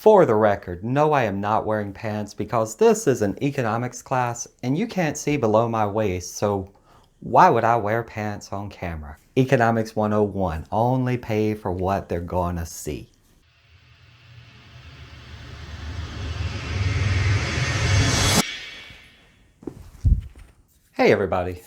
For the record, no, I am not wearing pants because this is an economics class and you can't see below my waist, so why would I wear pants on camera? Economics 101, only pay for what they're gonna see. Hey everybody,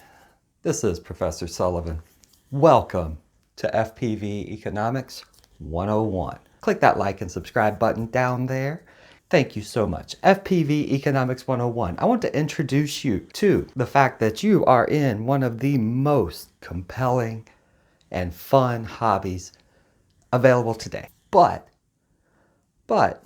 this is Professor Sullivan. Welcome to FPV Economics 101. Click that like and subscribe button down there. Thank you so much. FPV Economics 101. I want to introduce you to the fact that you are in one of the most compelling and fun hobbies available today. But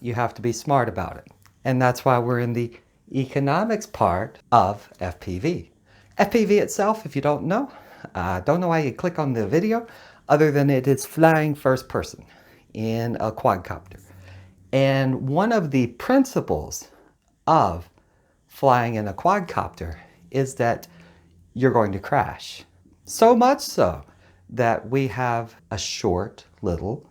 you have to be smart about it. And that's why we're in the economics part of FPV. FPV itself, if you don't know why you click on the video, other than it is flying first person in a quadcopter. And one of the principles of flying in a quadcopter is that you're going to crash. So much so that we have a short little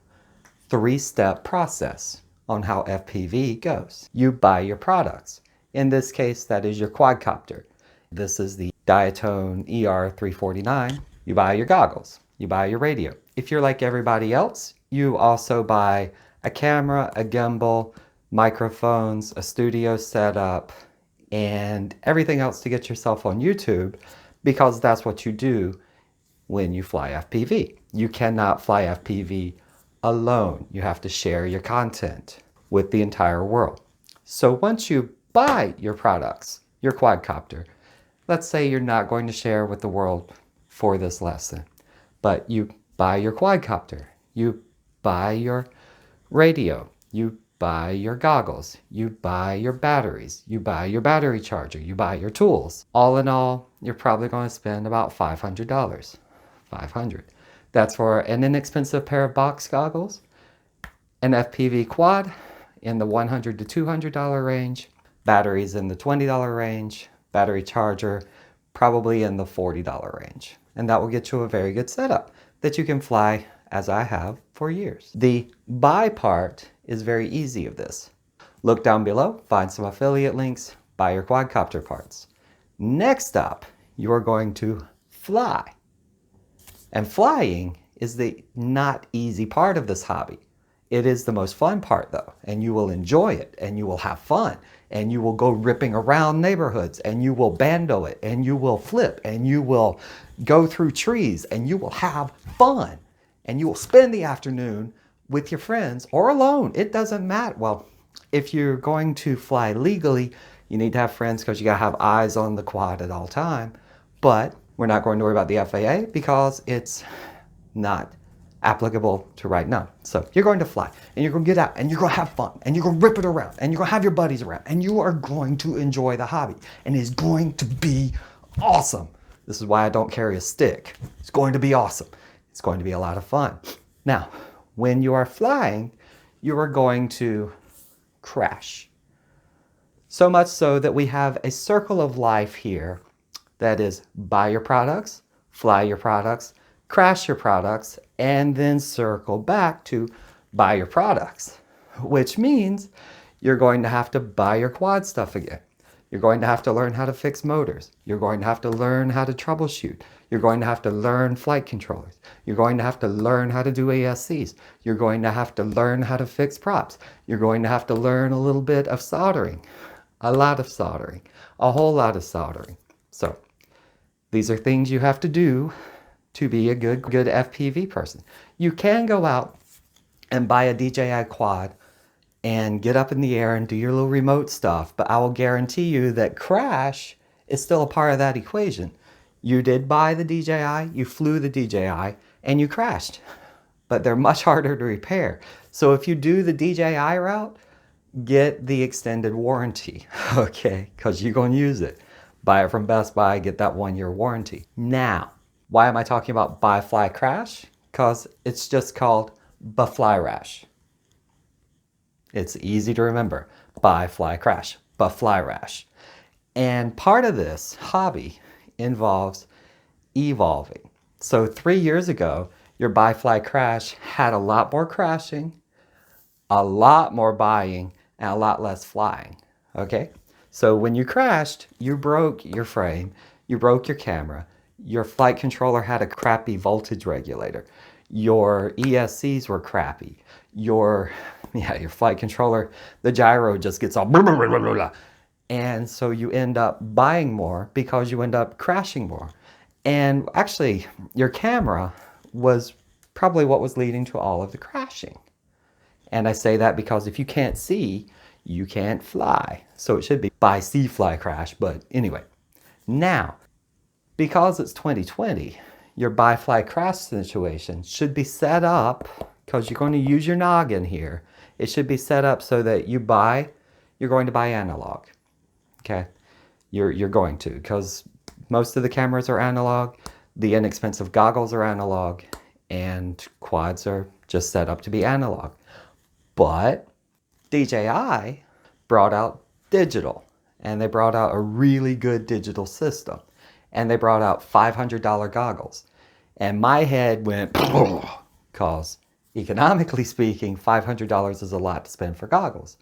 3-step process on how FPV goes. You buy your products. In this case, that is your quadcopter. This is the Diatone ER349. You buy your goggles. You buy your radio. If you're like everybody else, you also buy a camera, a gimbal, microphones, a studio setup, and everything else to get yourself on YouTube, because that's what you do when you fly FPV. You cannot fly FPV alone. You have to share your content with the entire world. So once you buy your products, your quadcopter, let's say you're not going to share with the world for this lesson, but you buy your quadcopter, you buy your radio, you buy your goggles, you buy your batteries, you buy your battery charger, you buy your tools. All in all, you're probably going to spend about $500. $500. That's for an inexpensive pair of box goggles, an FPV quad in the $100 to $200 range, batteries in the $20 range, battery charger probably in the $40 range. And that will get you a very good setup that you can fly as I have for years. The buy part is very easy of this. Look down below, find some affiliate links, buy your quadcopter parts. Next up, you are going to fly. And flying is the not easy part of this hobby. It is the most fun part though, and you will enjoy it, and you will have fun, and you will go ripping around neighborhoods, and you will bando it, and you will flip, and you will go through trees, and you will have fun. And you will spend the afternoon with your friends or alone. It doesn't matter. Well, if you're going to fly legally, you need to have friends because you got to have eyes on the quad at all time. But we're not going to worry about the FAA because it's not applicable to right now. So you're going to fly and you're going to get out and you're going to have fun and you're going to rip it around and you're going to have your buddies around and you are going to enjoy the hobby and it's going to be awesome. This is why I don't carry a stick. It's going to be awesome. It's going to be a lot of fun. Now, when you are flying, you are going to crash. So much so that we have a circle of life here that is buy your products, fly your products, crash your products, and then circle back to buy your products, which means you're going to have to buy your quad stuff again. You're going to have to learn how to fix motors. You're going to have to learn how to troubleshoot. You're going to have to learn flight controllers. You're going to have to learn how to do ASCs. You're going to have to learn how to fix props. You're going to have to learn a little bit of soldering, a lot of soldering, a whole lot of soldering. So these are things you have to do to be a good FPV person. You can go out and buy a DJI quad and get up in the air and do your little remote stuff, but I will guarantee you that crash is still a part of that equation. You did buy the DJI, you flew the DJI, and you crashed, but they're much harder to repair. So if you do the DJI route, get the extended warranty, okay? Because you're going to use it. Buy it from Best Buy, get that 1-year warranty. Now, why am I talking about buy, fly, crash? Because it's just called Fly Rash. It's easy to remember. Buy, fly, crash. Fly Rash. And part of this hobby involves evolving. So 3 years ago, your buy, fly, crash had a lot more crashing, A lot more buying and a lot less flying, okay? So when you crashed, you broke your frame, you broke your camera, your flight controller had a crappy voltage regulator, your ESCs were crappy, your flight controller, the gyro just gets all blah, blah, blah, blah, blah. And so you end up buying more because you end up crashing more. And actually, your camera was probably what was leading to all of the crashing. And I say that because if you can't see, you can't fly. So it should be buy, see, fly, crash. But anyway, now, because it's 2020, your buy, fly, crash situation should be set up, because you're going to use your noggin here. It should be set up so that you're going to buy analog. Okay, you're going to, because most of the cameras are analog, the inexpensive goggles are analog, and quads are just set up to be analog. But DJI brought out digital, and they brought out a really good digital system, and they brought out $500 goggles, and my head went because economically speaking, $500 is a lot to spend for goggles.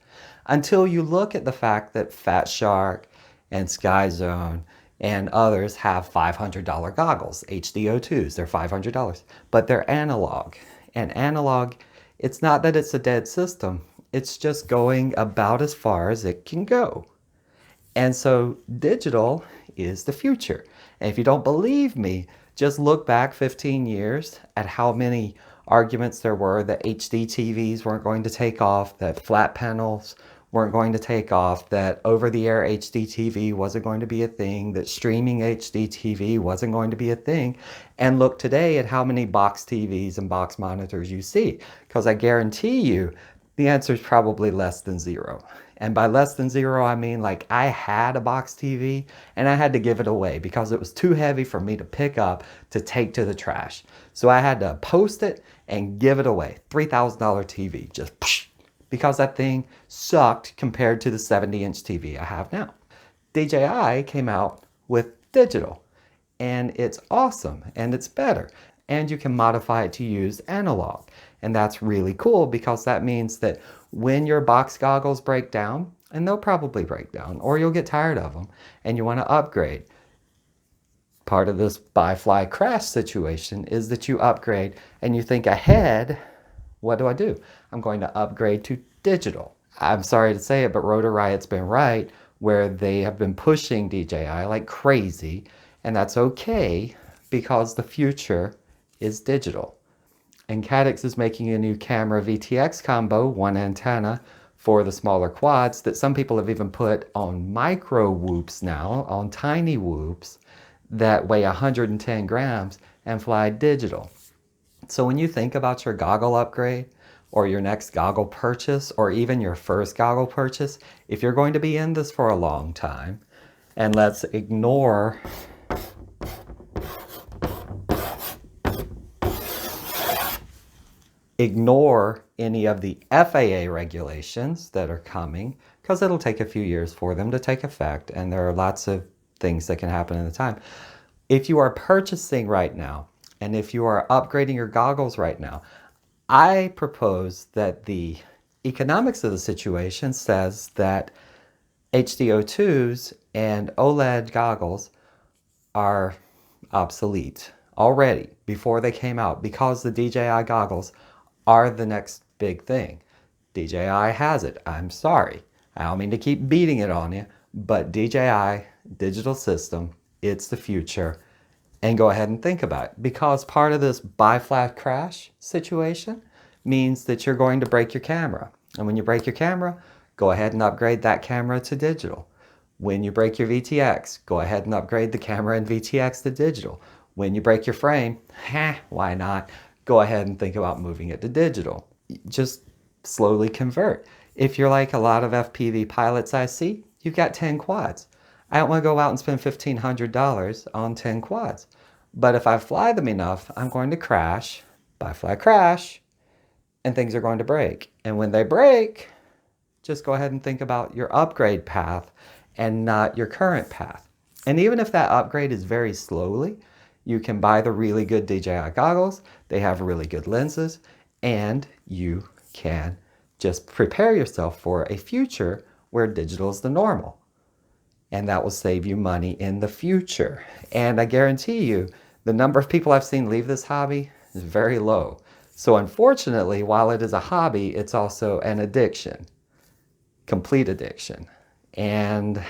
Until you look at the fact that Fat Shark and Sky Zone and others have $500 goggles, HDO2s, they're $500, but they're analog. And analog, it's not that it's a dead system, it's just going about as far as it can go. And so digital is the future. And if you don't believe me, just look back 15 years at how many arguments there were that HD TVs weren't going to take off, that flat panels weren't going to take off, that over-the-air HD TV wasn't going to be a thing, that streaming HD TV wasn't going to be a thing. And look today at how many box TVs and box monitors you see, because I guarantee you the answer is probably less than zero. And by less than zero, I mean like I had a box TV and I had to give it away because it was too heavy for me to pick up to take to the trash. So I had to post it and give it away. $3,000 TV, just psh, because that thing sucked compared to the 70-inch TV I have now. DJI came out with digital, and it's awesome and it's better. And you can modify it to use analog. And that's really cool because that means that when your box goggles break down, and they'll probably break down, or you'll get tired of them and you want to upgrade, part of this buy, fly, crash situation is that you upgrade and you think ahead, what do? I'm going to upgrade to digital. I'm sorry to say it, but Rotor Riot's been right, where they have been pushing DJI like crazy, and that's okay because the future is digital. And Caddx is making a new camera VTX combo, one antenna, for the smaller quads that some people have even put on micro whoops now, on tiny whoops that weigh 110 grams and fly digital. So when you think about your goggle upgrade or your next goggle purchase or even your first goggle purchase, if you're going to be in this for a long time, and let's ignore any of the FAA regulations that are coming, because it'll take a few years for them to take effect, and there are lots of things that can happen in the time. If you are purchasing right now, and if you are upgrading your goggles right now, I propose that the economics of the situation says that HDO2s and OLED goggles are obsolete already before they came out, because the DJI goggles are the next big thing. DJI has it. I'm sorry. I don't mean to keep beating it on you, but DJI digital system, it's the future. And go ahead and think about it, because part of this buy, flat, crash situation means that you're going to break your camera. And when you break your camera, go ahead and upgrade that camera to digital. When you break your VTX, go ahead and upgrade the camera and VTX to digital. When you break your frame, why not? Go ahead and think about moving it to digital. Just slowly convert. If you're like a lot of FPV pilots I see, you've got 10 quads. I don't want to go out and spend $1,500 on 10 quads. But if I fly them enough, I'm going to crash, buy, fly, crash, and things are going to break. And when they break, just go ahead and think about your upgrade path and not your current path. And even if that upgrade is very slowly, you can buy the really good DJI goggles. They have really good lenses, and you can Just prepare yourself for a future where digital is the normal. And that will save you money in the future. And I guarantee you, the number of people I've seen leave this hobby is very low. So unfortunately, while it is a hobby, it's also an addiction, complete addiction. And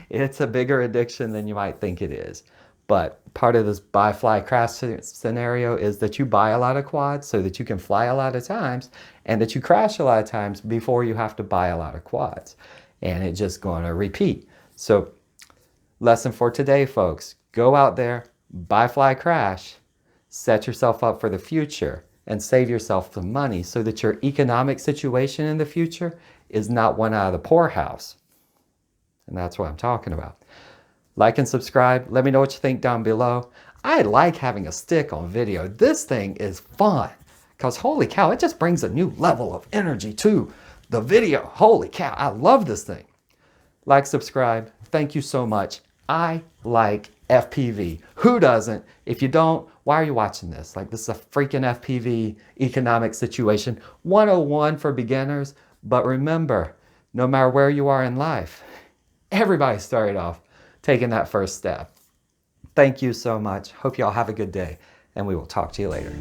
it's a bigger addiction than you might think it is. But part of this buy, fly, crash scenario is that you buy a lot of quads so that you can fly a lot of times, and that you crash a lot of times before you have to buy a lot of quads. And it's just going to repeat. So lesson for today, folks, go out there, buy, fly, crash, set yourself up for the future, and save yourself some money so that your economic situation in the future is not one out of the poorhouse. And that's what I'm talking about. Like and subscribe. Let me know what you think down below. I like having a stick on video. This thing is fun because holy cow, it just brings a new level of energy to the video. Holy cow, I love this thing. Like, subscribe. Thank you so much. I like FPV. Who doesn't? If you don't, why are you watching this? Like, this is a freaking FPV economic situation. 101 for beginners. But remember, no matter where you are in life, everybody started off taking that first step. Thank you so much. Hope you all have a good day, and we will talk to you later.